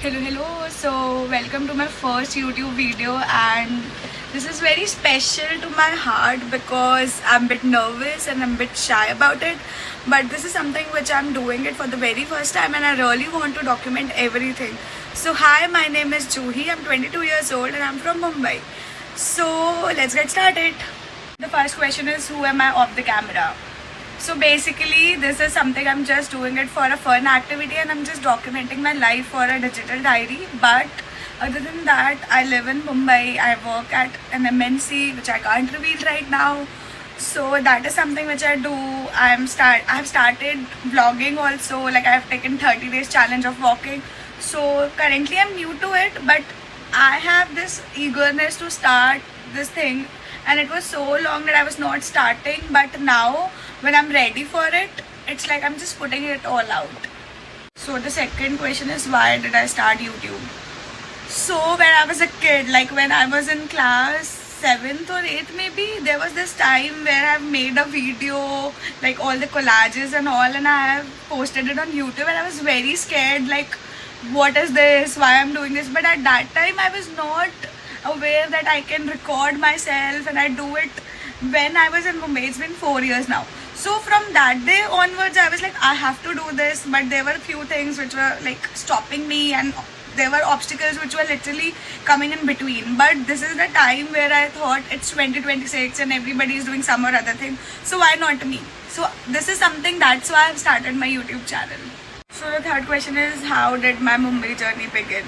Hello. So, welcome to my first YouTube video, and this is very special to my heart because I'm a bit nervous and I'm a bit shy about it. But this is something which I'm doing it for the very first time, and I really want to document everything. So, hi, my name is Juhi. I'm 22 years old and I'm from Mumbai. So, let's get started. The first question is, who am I off the camera? So basically, this is something I'm just doing it for a fun activity, and I'm just documenting my life for a digital diary. But other than that, I live in Mumbai. I work at an MNC, which I can't reveal right now. So that is something which I do. I've started vlogging also. Like I've taken 30 days challenge of walking. So currently I'm new to it, but I have this eagerness to start this thing, and it was so long that I was not starting. But now when I'm ready for it, it's like I'm just putting it all out. So the second question is, why did I start YouTube? So when I was a kid, like when I was in class 7th or 8th maybe, there was this time where I've made a video, like all the collages and all, and I have posted it on YouTube, and I was very scared, like what is this, why I'm doing this. But at that time I was not aware that I can record myself, and I do it when I was in Mumbai. It's been 4 years now. So from that day onwards, I was like, I have to do this. But there were few things which were like stopping me, and there were obstacles which were literally coming in between. But this is the time where I thought it's 2026 and everybody is doing some or other thing. So why not me? So this is something, that's why I've started my YouTube channel. So the third question is, how did my Mumbai journey begin?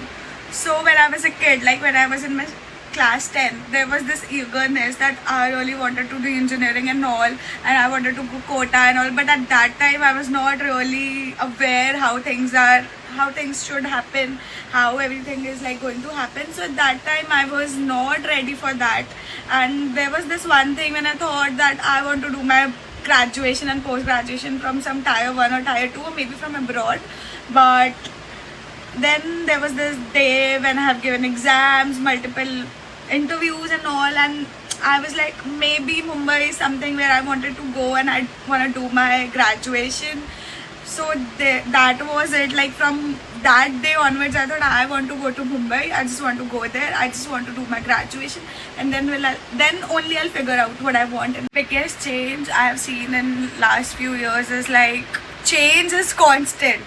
So when I was a kid, like when I was in my class 10, there was this eagerness that I really wanted to do engineering and all, and I wanted to go quota and all. But at that time I was not really aware how things are, how things should happen, how everything is like going to happen. So at that time I was not ready for that. And there was this one thing when I thought that I want to do my graduation and post-graduation from some tier 1 or tier 2, or maybe from abroad. But then there was this day when I have given exams, multiple interviews and all, and I was like, maybe Mumbai is something where I wanted to go, and I want to do my graduation. So that was it. Like from that day onwards, I thought I want to go to Mumbai. I just want to go there. I just want to do my graduation, and then only I'll figure out what I want. And biggest change I have seen in last few years is like, change is constant.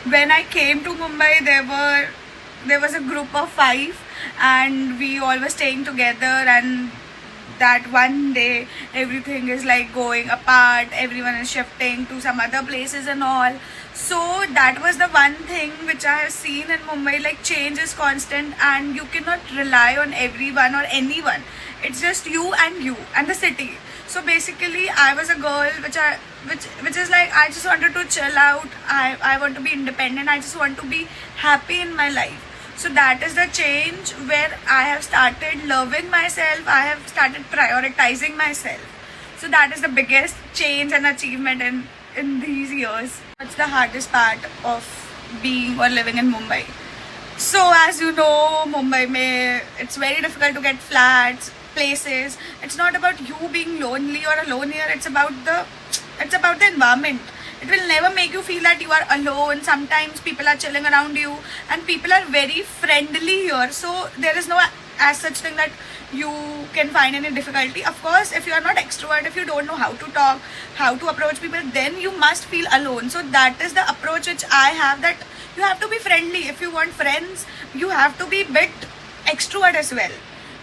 When I came to Mumbai, there was a group of 5, and we all were staying together, and that one day everything is like going apart, everyone is shifting to some other places and all. So that was the one thing which I have seen in Mumbai, like change is constant, and you cannot rely on everyone or anyone. It's just you and the city. So basically I was a girl which is like, I just wanted to chill out. I want to be independent. I just want to be happy in my life. So that is the change where I have started loving myself. I have started prioritizing myself. So that is the biggest change and achievement in these years. What's the hardest part of being or living in Mumbai? So as you know, Mumbai it's very difficult to get flats, places. It's not about you being lonely or alone here. It's about the environment. It will never make you feel that you are alone. Sometimes people are chilling around you, and people are very friendly here. So there is no as such thing that you can find any difficulty. Of course, if you are not extrovert, if you don't know how to talk, how to approach people, then you must feel alone. So that is the approach which I have, that you have to be friendly. If you want friends, you have to be bit extrovert as well.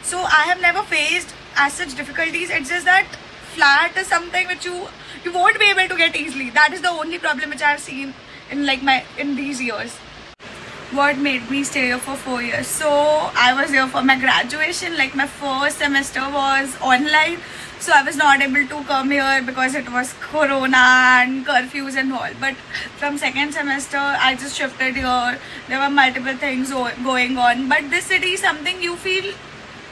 So I have never faced as such difficulties. It's just that flat is something which you won't be able to get easily. That is the only problem which I have seen in these years. What made me stay here for 4 years? So I was here for my graduation. Like my first semester was online, so I was not able to come here because it was corona and curfews and all. But from second semester I just shifted here. There were multiple things going on, but this city is something you feel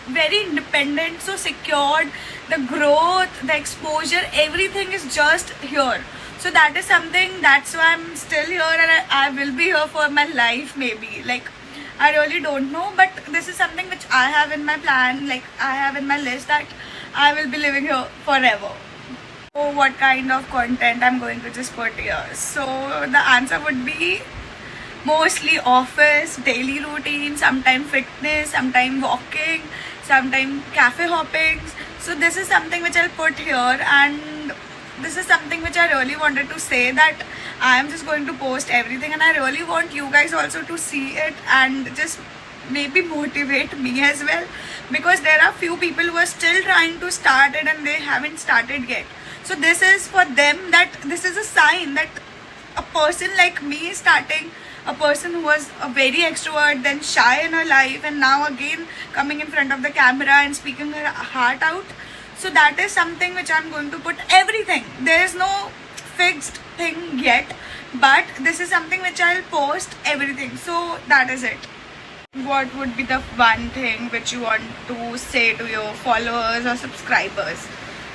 very independent, so secured. The growth, the exposure, everything is just here. So that is something, that's why I'm still here, and I will be here for my life maybe. Like I really don't know, but this is something which I have in my plan, like I have in my list, that I will be living here forever. So what kind of content I'm going to just put here? So the answer would be mostly office, daily routine, sometime fitness, sometime walking, sometime cafe hopping. So this is something which I'll put here, and this is something which I really wanted to say, that I am just going to post everything, and I really want you guys also to see it and just maybe motivate me as well, because there are few people who are still trying to start it and they haven't started yet. So this is for them, that this is a sign that a person like me is starting, a person who was a very extrovert, then shy in her life, and now again coming in front of the camera and speaking her heart out. So that is something which I'm going to put everything. There is no fixed thing yet, but this is something which I'll post everything. So that is it. What would be the one thing which you want to say to your followers or subscribers?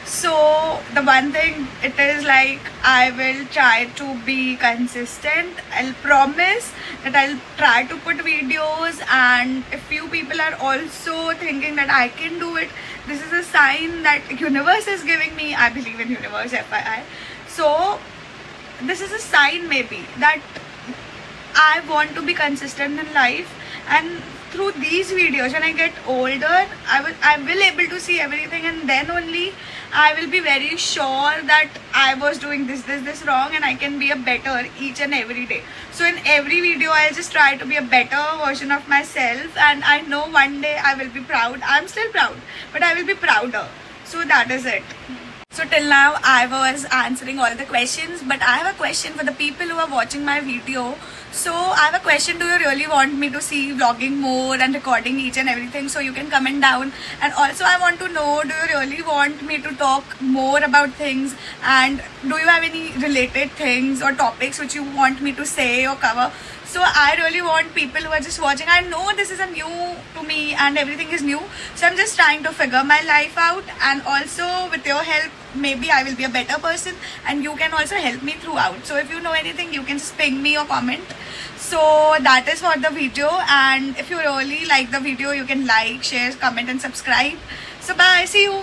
So the one thing, it is like, I will try to be consistent. I'll promise that I'll try to put videos, and if few people are also thinking that I can do it, this is a sign that universe is giving me. I believe in universe, FYI. So this is a sign maybe that I want to be consistent in life, and through these videos, when I get older, I will able to see everything, and then only I will be very sure that I was doing this wrong, and I can be a better each and every day. So in every video, I'll just try to be a better version of myself, and I know one day I will be proud. I'm still proud, but I will be prouder. So that is it. So till now I was answering all the questions, but I have a question for the people who are watching my video. So I have a question: do you really want me to see vlogging more and recording each and everything? So you can comment down. And also I want to know, do you really want me to talk more about things, and do you have any related things or topics which you want me to say or cover? So I really want people who are just watching. I know this is a new to me and everything is new. So I'm just trying to figure my life out, and also with your help, maybe I will be a better person, and you can also help me throughout. So if you know anything, you can just ping me or comment. So that is for the video, and if you really like the video, you can like, share, comment and subscribe. So bye, see you.